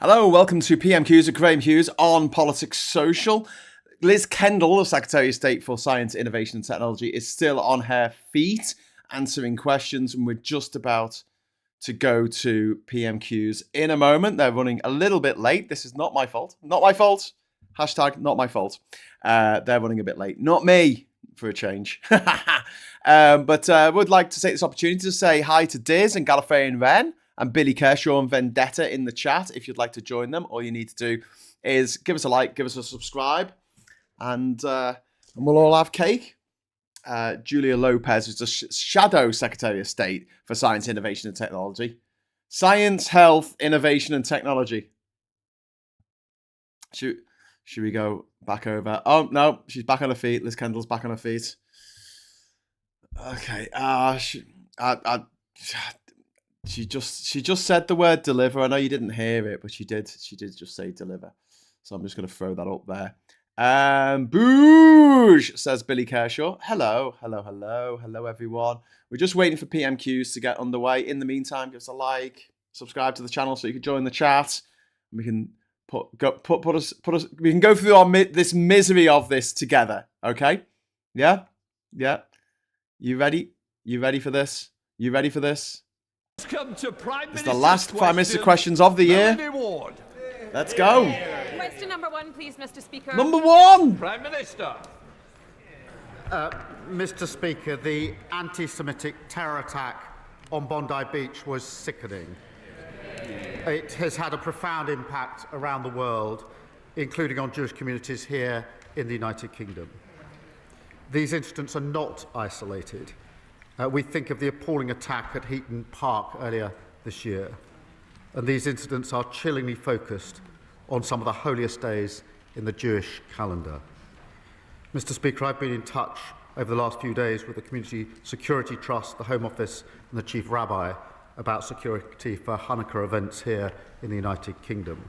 Hello, welcome to PMQs with Graham Hughes on Politics Social. Liz Kendall, the Secretary of State for Science, Innovation and Technology, is still on her feet answering questions, and we're just about to go to PMQs in a moment. They're running a little bit late. This is not my fault. Not my fault. Hashtag not my fault. They're running a bit late. Not me, for a change. But would like to take this opportunity to say hi to Diz and Gallifreyan Wren and Billy Kershaw and Vendetta in the chat. If you'd like to join them, all you need to do is give us a like, give us a subscribe, and we'll all have cake. Julia Lopez is the Shadow Secretary of State for Science, Innovation and Technology. Science, Health, Innovation and Technology. Should we go back over? Oh, no, she's back on her feet. Liz Kendall's back on her feet. Okay. She just said the word deliver. I know you didn't hear it, but she did just say deliver. So I'm just going to throw that up there. Boosh, says Billy Kershaw. Hello, everyone. We're just waiting for PMQs to get underway. In the meantime, give us a like, subscribe to the channel so you can join the chat. And we can we can go through this misery of this together. Okay? Yeah. You ready? You ready for this? You ready for this? It's the last Prime Minister questions of the year. Let's go. Question number one, please, Mr. Speaker. Number one. Prime Minister. Mr. Speaker, the anti-Semitic terror attack on Bondi Beach was sickening. It has had a profound impact around the world, including on Jewish communities here in the United Kingdom. These incidents are not isolated. We think of the appalling attack at Heaton Park earlier this year, and these incidents are chillingly focused on some of the holiest days in the Jewish calendar. Mr. Speaker, I've been in touch over the last few days with the Community Security Trust, the Home Office and the Chief Rabbi about security for Hanukkah events here in the United Kingdom.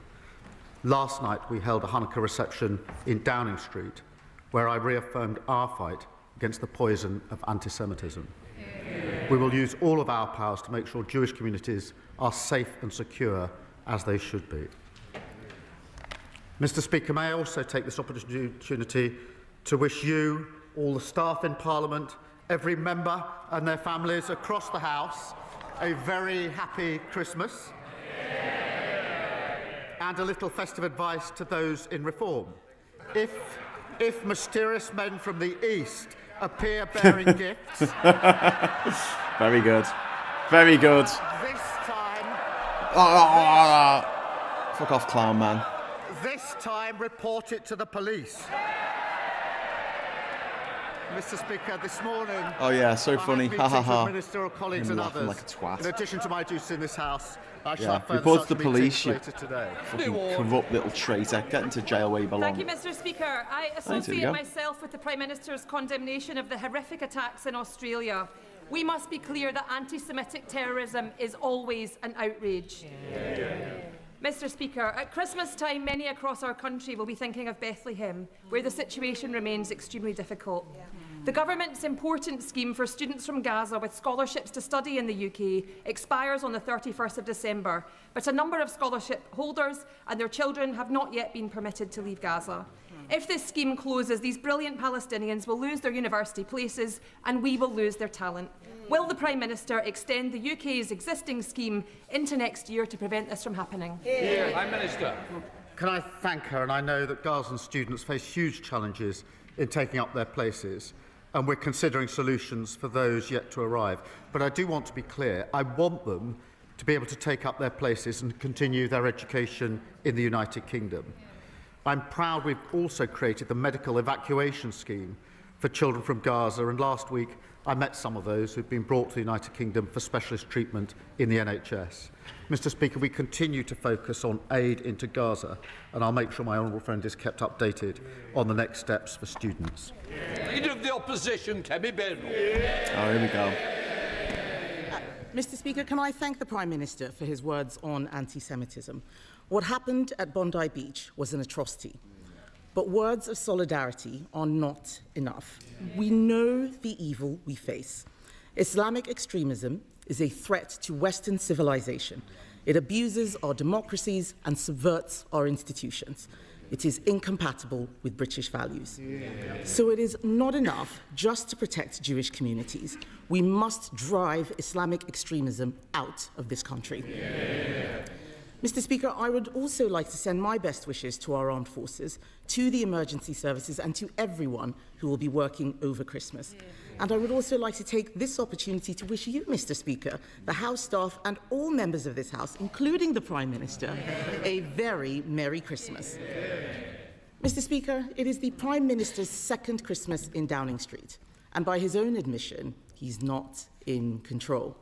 Last night we held a Hanukkah reception in Downing Street, where I reaffirmed our fight against the poison of anti-Semitism. We will use all of our powers to make sure Jewish communities are safe and secure, as they should be. Mr. Speaker, may I also take this opportunity to wish you, all the staff in Parliament, every member and their families across the House, a very happy Christmas, and a little festive advice to those in reform. If mysterious men from the East appear bearing gifts... Very good. Very good. This time... Fuck off, clown man. This time, report it to the police. Mr. Speaker, this morning... Oh yeah, so funny. Ha ha ha. Ministerial colleagues and others. Like a twat. In addition to my duties in this House, I shall have further report such to the police, you later today. fucking corrupt little traitor. Get into jail where you belong. Thank you, Mr. Speaker. I associate myself with the Prime Minister's condemnation of the horrific attacks in Australia. We must be clear that anti-Semitic terrorism is always an outrage. Mr. Speaker, at Christmas time, many across our country will be thinking of Bethlehem, where the situation remains extremely difficult. The government's important scheme for students from Gaza with scholarships to study in the UK expires on the 31st of December, but a number of scholarship holders and their children have not yet been permitted to leave Gaza. If this scheme closes, these brilliant Palestinians will lose their university places and we will lose their talent. Will the Prime Minister extend the UK's existing scheme into next year to prevent this from happening? Prime Minister. Can I thank her? And I know that Gazan students face huge challenges in taking up their places, and we're considering solutions for those yet to arrive. But I do want to be clear, I want them to be able to take up their places and continue their education in the United Kingdom. I'm proud we've also created the medical evacuation scheme for children from Gaza, and last week I met some of those who've been brought to the United Kingdom for specialist treatment in the NHS. Mr. Speaker, we continue to focus on aid into Gaza, and I'll make sure my honourable friend is kept updated on the next steps for students. Leader of the Opposition, Kemi Beno. Oh, here we go. Mr. Speaker, can I thank the Prime Minister for his words on anti-Semitism? What happened at Bondi Beach was an atrocity. But words of solidarity are not enough. We know the evil we face. Islamic extremism is a threat to Western civilization. It abuses our democracies and subverts our institutions. It is incompatible with British values. So it is not enough just to protect Jewish communities. We must drive Islamic extremism out of this country. Mr. Speaker, I would also like to send my best wishes to our armed forces, to the emergency services, and to everyone who will be working over Christmas. And I would also like to take this opportunity to wish you, Mr. Speaker, the House staff, and all members of this House, including the Prime Minister, a very Merry Christmas. Mr. Speaker, it is the Prime Minister's second Christmas in Downing Street, and by his own admission, he's not in control.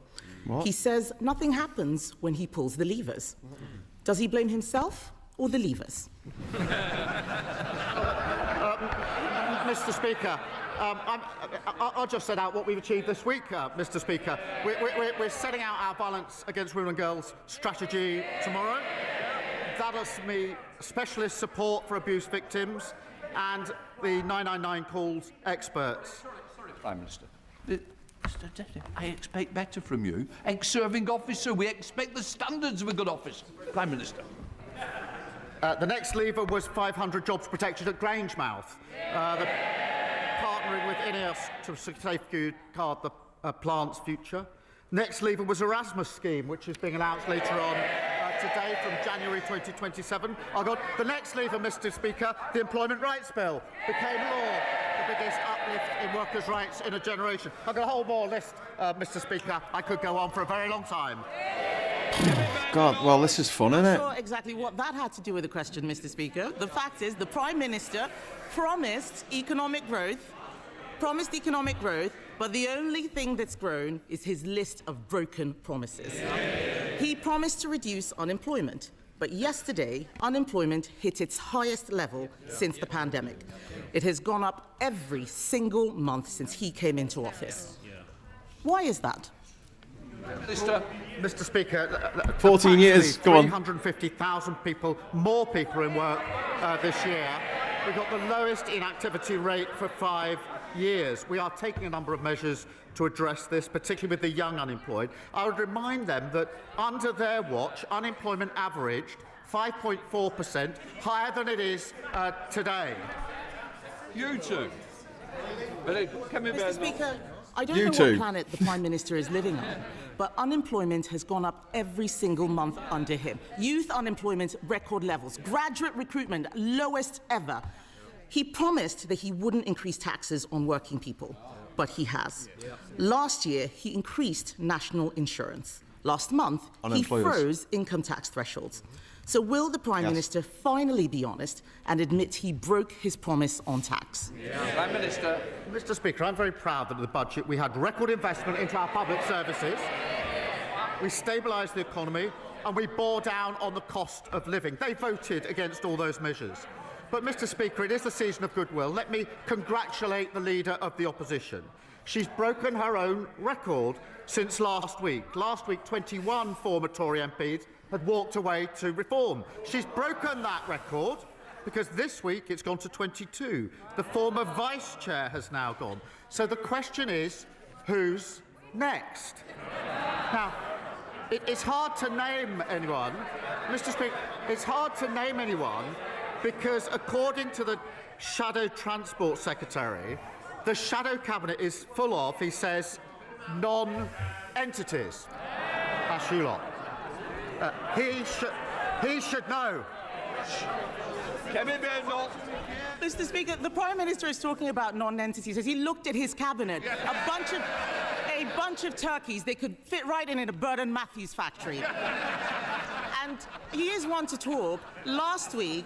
What? He says nothing happens when he pulls the levers. Does he blame himself or the levers? Mr. Speaker, I'll just set out what we've achieved this week, Mr. Speaker. We're setting out our Violence Against Women and Girls strategy tomorrow. That'll me specialist support for abuse victims and the 999 calls experts. Sorry, Prime Minister. Mr. Deputy, I expect better from you. Ex-serving officer, we expect the standards of a good officer. Prime Minister. The next lever was 500 jobs protected at Grangemouth. Partnering with INEOS to safeguard the plant's future. Next lever was Erasmus scheme, which is being announced later on today from January 2027. The next lever, Mr. Speaker, the Employment Rights Bill, became law. The biggest uplift in workers' rights in a generation. I've got a whole more list, Mr. Speaker. I could go on for a very long time. God, well, this is fun, isn't it? I'm not sure exactly what that had to do with the question, Mr. Speaker. The fact is, the Prime Minister promised economic growth, but the only thing that's grown is his list of broken promises. He promised to reduce unemployment, but yesterday, unemployment hit its highest level since the pandemic. It has gone up every single month since he came into office. Why is that? Mr. Speaker, 14 years, go on. 350,000 people, more people in work this year. We've got the lowest inactivity rate for 5 years. We are taking a number of measures to address this, particularly with the young unemployed. I would remind them that under their watch, unemployment averaged 5.4%, higher than it is today. You two. Mr. Speaker, I don't know what planet the Prime Minister is living on, but unemployment has gone up every single month under him. Youth unemployment, record levels. Graduate recruitment, lowest ever. He promised that he wouldn't increase taxes on working people, but he has. Last year, he increased national insurance. Last month, he froze income tax thresholds. So will the Prime Minister finally be honest and admit he broke his promise on tax? Prime Minister. Mr. Speaker, I'm very proud that in the budget we had record investment into our public services, we stabilised the economy, and we bore down on the cost of living. They voted against all those measures. But, Mr. Speaker, it is the season of goodwill. Let me congratulate the Leader of the Opposition. She's broken her own record since last week. Last week, 21 former Tory MPs had walked away to reform. She's broken that record because this week it's gone to 22. The former Vice Chair has now gone. So the question is, who's next? Now, it's hard to name anyone. Mr. Speaker, it's hard to name anyone because according to the Shadow Transport Secretary, the Shadow Cabinet is full of, he says, non-entities. That's you lot. He should know. Mr. Speaker, the Prime Minister is talking about non-entities. As he looked at his cabinet, a bunch of turkeys, they could fit right in a Burton Matthews factory. And he is one to talk. Last week,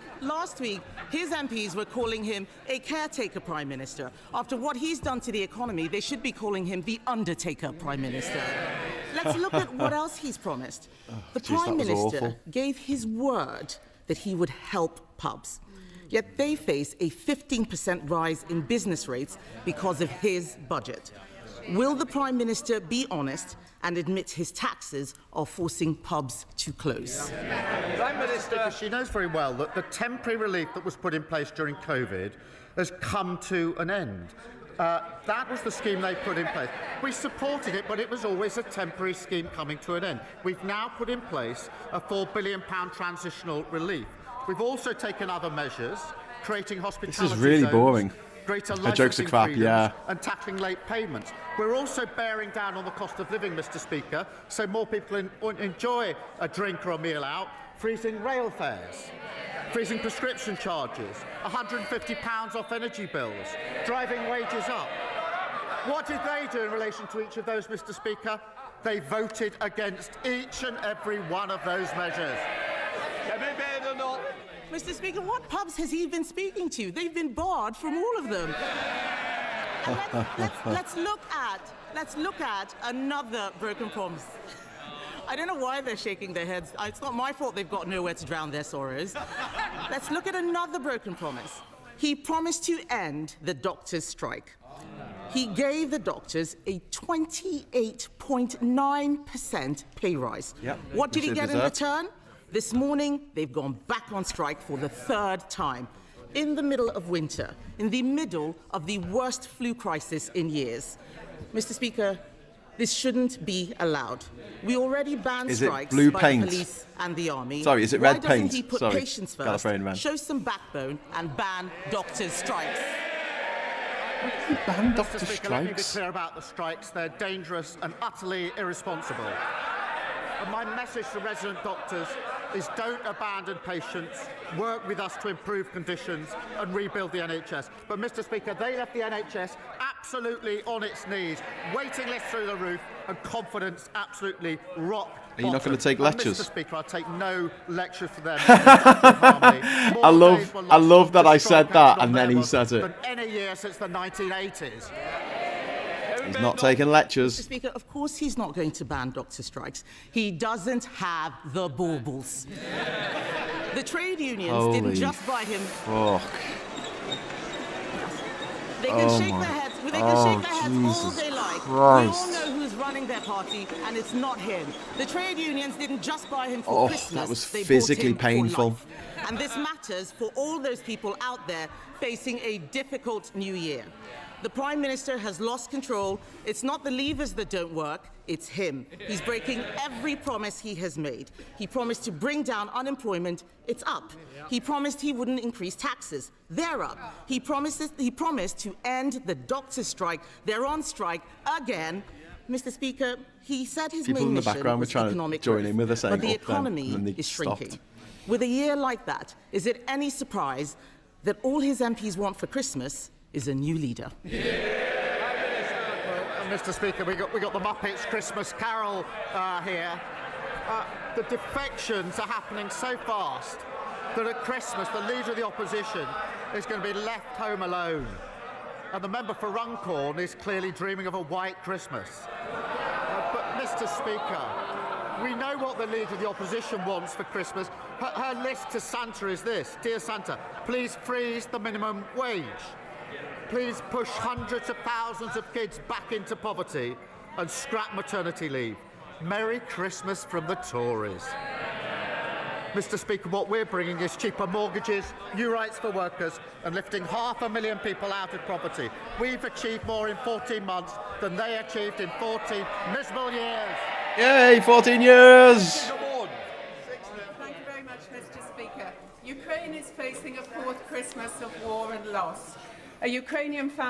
his MPs were calling him a caretaker Prime Minister. After what he's done to the economy, they should be calling him the Undertaker Prime Minister. Let's look at what else he's promised. The Prime Minister gave his word that he would help pubs. Yet they face a 15% rise in business rates because of his budget. Will the Prime Minister be honest and admit his taxes are forcing pubs to close? Prime Minister, she knows very well that the temporary relief that was put in place during COVID has come to an end. That was the scheme they put in place. We supported it, but it was always a temporary scheme coming to an end. We've now put in place a £4 billion transitional relief. We've also taken other measures, creating hospitality This is really zones, boring. greater Her jokes are licensing crap, freedoms, yeah. and tackling late payments. We're also bearing down on the cost of living, Mr. Speaker, so more people enjoy a drink or a meal out, freezing rail fares, freezing prescription charges, £150 off energy bills, driving wages up. What did they do in relation to each of those, Mr. Speaker? They voted against each and every one of those measures. Mr. Speaker, what pubs has he been speaking to? They've been barred from all of them. And let's look at another broken promise. I don't know why they're shaking their heads. It's not my fault they've got nowhere to drown their sorrows. Let's look at another broken promise. He promised to end the doctors' strike. He gave the doctors a 28.9% pay rise. Yep, What did he which they get in deserved. return? This morning, they've gone back on strike for the third time. In the middle of winter, in the middle of the worst flu crisis in years. Mr. Speaker, this shouldn't be allowed. We already banned Is it strikes blue by paint? the police and the army. Sorry, is it Why red paint? doesn't he put Sorry, patients first, Gallifreyan man. show some backbone, and ban doctors' strikes? Ban Mr. doctor Speaker, let me be strikes. clear about the strikes. They're dangerous and utterly irresponsible. And my message to resident doctors is don't abandon patients, work with us to improve conditions and rebuild the NHS. But, Mr. Speaker, they left the NHS absolutely on its knees, waiting lists through the roof and confidence absolutely rock bottom. Are you not going to take And, lectures? Mr. Speaker, I'll take no lectures for them. I love that I said that and then he said it. Than any year since the 1980s. He's not taking Mr. lectures. Speaker, of course he's not going to ban doctor strikes. He doesn't have the baubles. The trade unions didn't Holy just buy him. Fuck. They can Oh shake my- their heads. They can oh, shake their heads all Jesus they like. Christ. We all know who's running their party, and it's not him. The trade unions didn't just buy him for Oh, Christmas. that was they bought physically him for painful. life. And this matters for all those people out there facing a difficult new year. The Prime Minister has lost control. It's not the levers that don't work, it's him. He's breaking every promise he has made. He promised to bring down unemployment, it's up. He promised he wouldn't increase taxes, they're up. He promised to end the doctor's strike, they're on strike again. Mr. Speaker, he said his People main in the mission background were was trying to economic join growth, in with us saying but the up then, economy and then they is shrinking. stopped. With a year like that, is it any surprise that all his MPs want for Christmas is a new leader? Mr. Speaker, we got the Muppets Christmas Carol here. The defections are happening so fast that at Christmas the Leader of the Opposition is going to be left home alone. And the member for Runcorn is clearly dreaming of a white Christmas. But, Mr. Speaker, we know what the Leader of the Opposition wants for Christmas. Her list to Santa is this. Dear Santa, please freeze the minimum wage. Please push hundreds of thousands of kids back into poverty and scrap maternity leave. Merry Christmas from the Tories. Mr. Speaker, what we're bringing is cheaper mortgages, new rights for workers and lifting 500,000 people out of poverty. We've achieved more in 14 months than they achieved in 14 miserable years. Yay, 14 years! Thank you very much, Mr. Speaker. Ukraine is facing a fourth Christmas of war and loss. A Ukrainian family